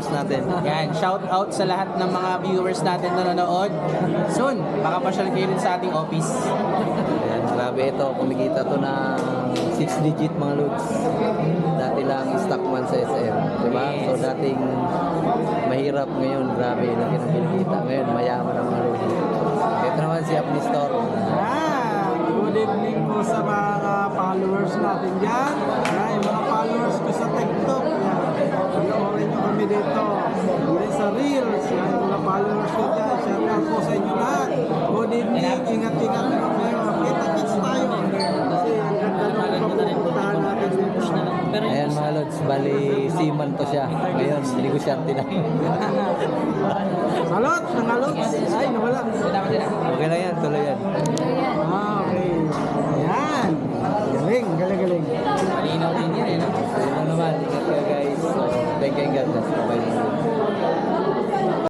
followers natin. Yan, shout out sa lahat ng mga viewers natin na nanonood. Soon, makapasyal kayo rin sa ating office. Ayan, grabe ito. Kumikita to ng 6 digit mga lods. Dati lang stockman sa SM. Diba? Yes. So dating mahirap ngayon. Grabe na kinakita. Ngayon mayaman ang mga lods. Ito naman si Apni Store. Good evening po sa mga followers natin dyan. Yan, yung mga followers ko sa TikTok. Yan, panoorin nyo kami dito. Yan sa Reels. Yan, yung mga followers ko dyan. Shout out po sa inyo lahat. Good evening. Ingat-ingat po kayo. Kita-kits tayo. Kasi ang ganda ng papupuntahan natin dito. Ayan mga lods. Bali, seaman to siya. Ngayon, negosyante na. Salot! Nangalot! Ay, nawala. Okay na yan. Tuloy yan. Okay. Ayan. Galing, galing. Malinaw din yan, eh, no? Ayun na naman. Ingat kayo guys. So, thank you and God bless. Bye-bye.